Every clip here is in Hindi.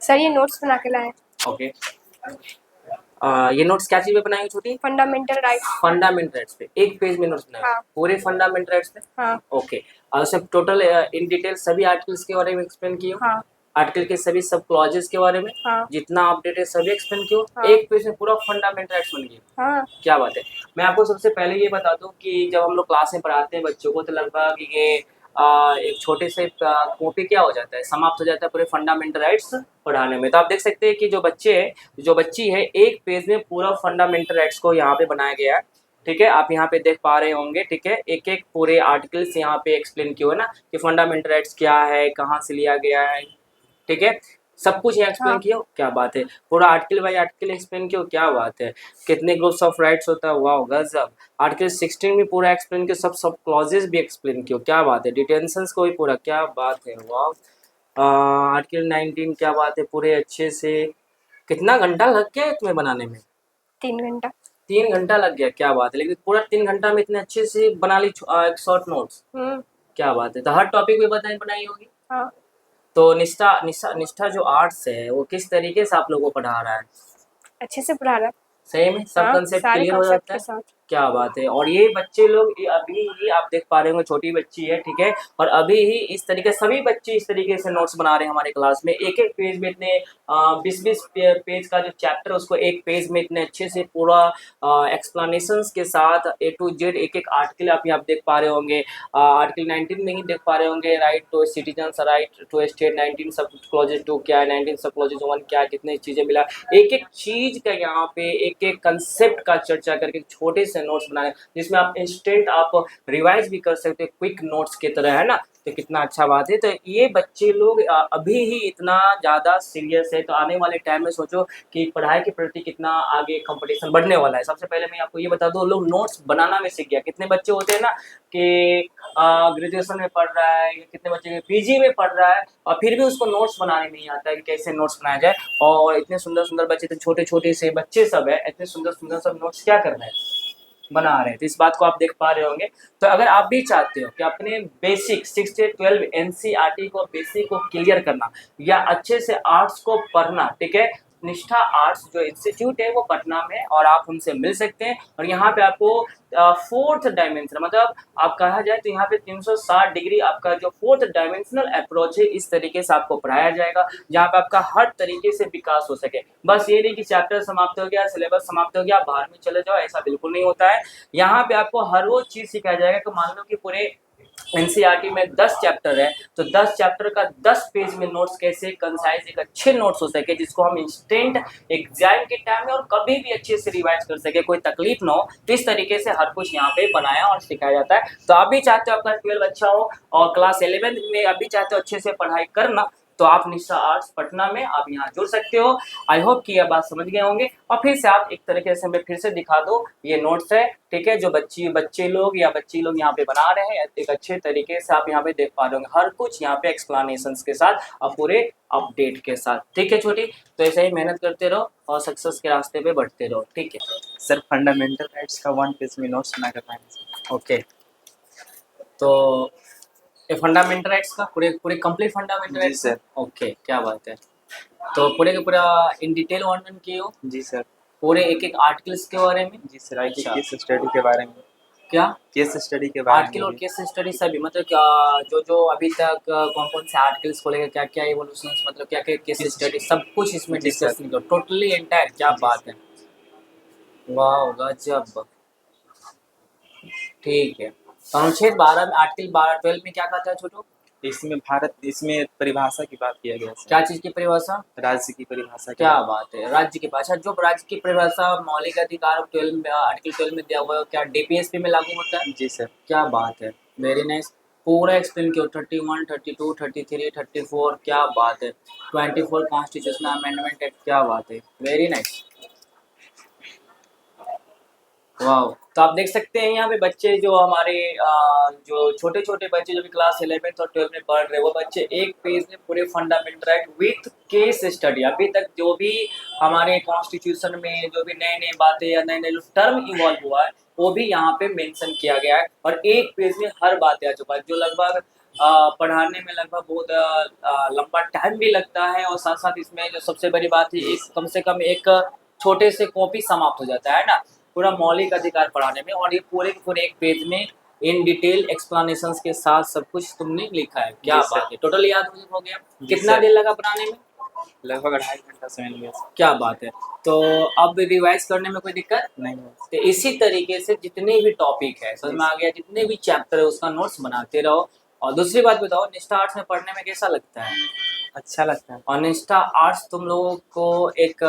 सर ये नोट्स बना के लाए। ओके। ये नोट्स क्या चीज पे बनाएंगे छोटी? Fundamental rights. फंडामेंटल राइट्स पे एक पेज में नोट्स बनाए? हाँ। पूरे फंडामेंटल राइट्स पे? हाँ। ओके। और सब टोटल इन डिटेल सभी आर्टिकल्स के बारे में एक्सप्लेन किए? हाँ। आर्टिकल के सभी सब क्लॉजेस के बारे में? हाँ। जितना अपडेट है सभी एक्सप्लेन किए? हाँ। एक पेज में पूरा फंडामेंटल राइट्स बन गया? हाँ। क्या बात है। मैं आपको सबसे पहले ये बता दूं कि जब हम लोग क्लास में पढ़ाते हैं बच्चों को तो लगभग ये एक छोटे से कॉपी क्या हो जाता है, समाप्त हो जाता है पूरे फंडामेंटल राइट्स पढ़ाने में। तो आप देख सकते हैं कि जो बच्ची है एक पेज में पूरा फंडामेंटल राइट्स को यहाँ पे बनाया गया है। ठीक है, आप यहाँ पे देख पा रहे होंगे। ठीक है, एक एक पूरे आर्टिकल्स यहाँ पे एक्सप्लेन किए है ना कि फंडामेंटल राइट्स क्या है, कहाँ से लिया गया है। ठीक है, सब कुछ यहाँ एक्सप्लेन हाँ। किया। क्या बात है, पूरा आर्टिकल बाय आर्टिकल एक्सप्लेन किया। क्या बात है, कितने ग्रुप्स ऑफ राइट्स होता है, वाह गजब। आर्टिकल 16 में पूरा एक्सप्लेन किया, सब सब क्लॉजेस भी एक्सप्लेन किया। क्या बात है, डिटेंशंस को भी पूरा, क्या बात है, वाह। आर्टिकल 19, क्या बात है, पूरे अच्छे से। कितना घंटा लग गया है तुम्हें बनाने में? 3 घंटा। 3 घंटा लग गया, क्या बात है। लेकिन पूरा 3 घंटा में इतने अच्छे से बना ली एक शॉर्ट नोट्स। क्या बात है। तो हर टॉपिक में बनाई होगी? हाँ। तो निष्ठा जो आर्ट्स है वो किस तरीके से आप लोगों को पढ़ा रहा है? अच्छे से पढ़ा रहा है। सही में सब हाँ, कंसेप्ट सारे क्लियर हो कॉन्सेप्ट जाता के है? साथ। क्या बात है। और ये बच्चे लोग अभी ही आप देख पा रहे होंगे, छोटी बच्ची है। ठीक है, और अभी ही इस तरीके सभी बच्चे इस तरीके से नोट्स बना रहे हैं हमारे क्लास में। एक एक पेज में इतने 20-20 पेज का जो चैप्टर है उसको एक पेज में इतने अच्छे से पूरा एक्सप्लेनेशंस के साथ A to Z एक एक आर्टिकल आप देख पा रहे होंगे। आर्टिकल 19 में ही देख पा रहे होंगे, right to citizen, right to state, 19 sub clauses 2 क्या है, 19 सब क्लॉजेज 1 क्या है, कितनी चीजें मिला। एक एक चीज का यहाँ पे एक एक कंसेप्ट का चर्चा करके छोटे से नोट्स बनाए जिसमें आप इंस्टेंट आप रिवाइज भी कर सकते हैं क्विक नोट्स की तरह, है ना। तो कितना अच्छा बात है। तो ये बच्चे लोग अभी ही इतना ज़्यादा सीरियस है, तो आने वाले टाइम में सोचो कि पढ़ाई के प्रति कितना आगे कंपटीशन बढ़ने वाला है। सबसे पहले मैं आपको ये बता दूं, लोग नोट्स बनाना में सीख गया। कितने बच्चे होते हैं ना कि ग्रेजुएशन में पढ़ रहा है, कितने बच्चे पीजी में पढ़ रहा है और फिर भी उसको नोट्स बनाने नहीं आता है कि कैसे नोट्स बनाया जाए। और इतने सुंदर सुंदर बच्चे थे, छोटे छोटे से बच्चे सब है, इतने सुंदर सुंदर सब नोट्स क्या कर रहे हैं, बना रहे हैं। तो इस बात को आप देख पा रहे होंगे। तो अगर आप भी चाहते हो कि अपने बेसिक 6 से 12 एनसीईआरटी को बेसिक को क्लियर करना या अच्छे से आर्ट्स को पढ़ना, ठीक है, निष्ठा आर्ट्स जो इंस्टीट्यूट है वो पटना में है और आप उनसे मिल सकते हैं। और यहाँ पे आपको फोर्थ डायमेंशन, मतलब आप कहा जाए तो यहाँ पे 360 डिग्री आपका जो फोर्थ डायमेंशनल अप्रोच है इस तरीके से आपको पढ़ाया जाएगा, जहाँ पे आपका हर तरीके से विकास हो सके। बस ये नहीं कि चैप्टर समाप्त हो गया, सिलेबस समाप्त हो गया, आप बाहर में चले जाओ, ऐसा बिल्कुल नहीं होता है। यहाँ पे आपको हर वो चीज सिखाया जाएगा कि मान लो कि पूरे एनसीईआरटी में 10 चैप्टर है तो 10 चैप्टर का 10 पेज में नोट्स कैसे कंसाइज एक अच्छे नोट्स हो सके जिसको हम इंस्टेंट एग्जाम के टाइम में और कभी भी अच्छे से रिवाइज कर सके, कोई तकलीफ ना हो। तो इस तरीके से हर कुछ यहाँ पे बनाया और सिखाया जाता है। तो आप भी चाहते हो आपका 12 अच्छा हो और क्लास 11 में आप भी चाहते हो अच्छे से पढ़ाई करना, तो आप निष्ठा आर्ट्स पटना में आप यहाँ जुड़ सकते हो। आई होप कि यह बात समझ गए होंगे। और फिर से आप एक तरीके से मैं फिर से दिखा दो, ये नोट्स है, ठीक है, जो बच्चे लोग या बच्ची लोग यहाँ पे बना रहे हैं एक अच्छे तरीके से आप यहाँ पे देख पा रहे होंगे, हर कुछ यहाँ पे एक्सप्लेनेशंस के साथ और पूरे अपडेट के साथ। ठीक है छोटी, तो ऐसे ही मेहनत करते रहो और सक्सेस के रास्ते पे बढ़ते रहो। ठीक है सर, फंडामेंटल राइट्स का 1 पेज में नोट्स बना कर पाएंगे? ओके। तो ये फंडामेंटल राइट्स का पूरे पूरे complete fundamental rights sir. Okay, क्या बात है। तो पूरे के पूरा इन डिटेल वर्णन किए हो? जी सर। पूरे एक एक आर्टिकल्स के बारे में? जी सर, अच्छा। केस स्टडी के बारे में। क्या केस स्टडी के बारे आर्टिकल में? और केस स्टडी सभी, मतलब क्या जो जो अभी तक कौन कौन से आर्टिकल्स को लेकर क्या क्या इवोल्यूशंस, मतलब क्या क्या केस स्टडी, सब कुछ इसमें जी सर। डिस्कस नहीं करो, टोटली एंटायर। क्या जी बात सर। है, वाह गजब। ठीक है, तो अनुच्छेद 12 में आर्टिकल 12 में क्या कहता है छोटू? इसमें परिभाषा की बात किया गया सर। क्या चीज की परिभाषा? राज्य की परिभाषा की क्या बात। बात है, राज्य की भाषा। जो राज्य की परिभाषा मौलिक अधिकार 12 में आर्टिकल 12 में दिया हुआ है, क्या डीपीएसपी में लागू होता है? जी सर। क्या बात है, वेरी नाइस। पूरा एक्सप्लेन किया, 31, 32, 33, 34, क्या बात है, 24 कॉन्स्टिट्यूशनल अमेंडमेंट एक्ट, क्या बात है, वेरी नाइस, वाह। तो आप देख सकते हैं यहाँ पे बच्चे जो हमारे जो छोटे छोटे बच्चे जो भी क्लास 11th और 12 में पढ़ रहे हैं वो बच्चे एक पेज में पूरे fundamental right with case study, अभी तक जो भी हमारे कॉन्स्टिट्यूशन में जो भी नए नए बातें या नए नए जो टर्म इवॉल्व हुआ है वो भी यहाँ पे मेंशन किया गया है और एक पेज में हर बात आ चुका है। जो लगभग पढ़ाने में लगभग बहुत लंबा टाइम भी लगता है, और साथ साथ इसमें जो सबसे बड़ी बात है, एक कम से कम एक छोटे से कॉपी समाप्त हो जाता है ना, पूरा मौलिक अधिकार पढ़ाने में। और ये पूरे के पूरे एक पेज में इन डिटेल एक्सप्लेनेशंस के साथ सब कुछ तुमने लिखा है, क्या जी सर। बात है। टोटल याद हो गया? जी कितना सर। देर लगा बनाने में? लगभग 2.5 घंटा समय लिया सर। क्या बात है। तो अब रिवाइज करने में कोई दिक्कत? नहीं हुआ सर। तो इसी तरीके से जितने भी टॉपिक है समझ में आ गया, जितने भी चैप्टर है उसका नोट्स बनाते रहो। और दूसरी बात बताओ, निष्ठा आर्ट्स में पढ़ने में कैसा लगता है? अच्छा लगता है। और निष्ठा आर्ट्स तुम लोगों को एक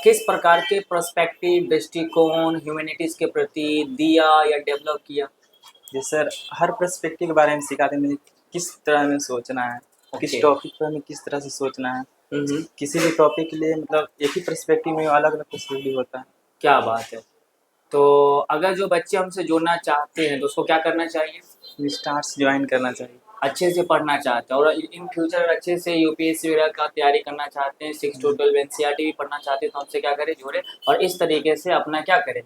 किस प्रकार के पर्सपेक्टिव, दृष्टिकोण ह्यूमैनिटीज के प्रति दिया या डेवलप किया? जी सर, हर पर्सपेक्टिव के बारे में सिखाते हैं, मुझे किस तरह में सोचना है, किस Okay. टॉपिक पर हमें किस तरह से सोचना है। हम्म, किसी भी टॉपिक के लिए मतलब एक ही पर्सपेक्टिव में अलग अलग पर्सपेक्टिव होता है। क्या बात है। तो अगर जो बच्चे हमसे जुड़ना चाहते हैं तो उसको क्या करना चाहिए? निष्ठा आर्ट्स ज्वाइन करना चाहिए। अच्छे से पढ़ना चाहते हैं और इन फ्यूचर अच्छे से यूपीएससी वगैरह का तैयारी करना चाहते हैं, 6 to 12 एनसीईआरटी भी पढ़ना चाहते हैं, तो हमसे क्या करें, जुड़े और इस तरीके से अपना क्या करें,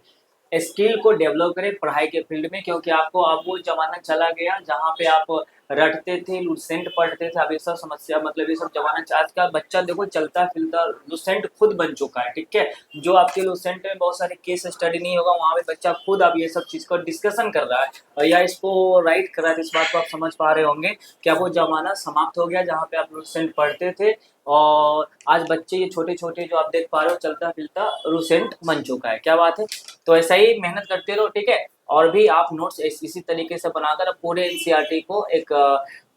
स्किल को डेवलप करें पढ़ाई के फील्ड में। क्योंकि आपको अब वो जमाना चला गया जहाँ पे आप रटते थे, लूसेंट पढ़ते थे। अब ये सब समस्या मतलब ये सब जमाना, आज का बच्चा देखो चलता फिरता लूसेंट खुद बन चुका है, ठीक है। जो आपके लूसेंट में बहुत सारे केस स्टडी नहीं होगा, वहाँ पे बच्चा खुद अब ये सब चीज़ को डिस्कशन कर रहा है और या इसको राइट कर रहा है। इस बात को आप समझ पा रहे होंगे कि अब वो जमाना समाप्त हो गया जहाँ पे आप लूसेंट पढ़ते थे, और आज बच्चे ये छोटे छोटे जो आप देख पा रहे हो चलता फिरता लूसेंट बन चुका है, क्या बात है। तो ऐसा ही मेहनत करते रहो, ठीक है। और भी आप नोट्स इसी तरीके से बनाकर अब पूरे एनसीईआरटी को एक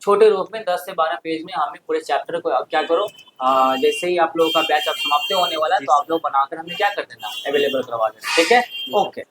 छोटे रूप में 10 से 12 पेज में हमें पूरे चैप्टर को अब क्या करो, जैसे ही आप लोगों का बैच अब समाप्त होने वाला है तो आप लोग बनाकर हमें क्या कर देना, अवेलेबल करवा देना, ठीक है। ओके।